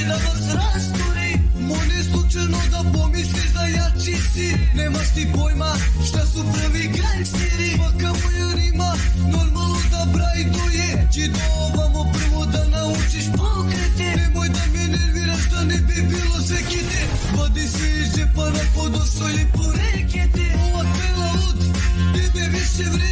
će da vas rasturi. Mone slučajno da pomisliš da jači si. Nemaš ti pojma šta su prvi gangsteri. Svaka moja rima normalno da brajtuje. Či do ovamo prvo da naučiš pokrete. Nemoj da me nerviraš da ne bi bilo sekite. Vadi se iz džepa na podošlo je po rekete. Ova kvela od tebe više vredi.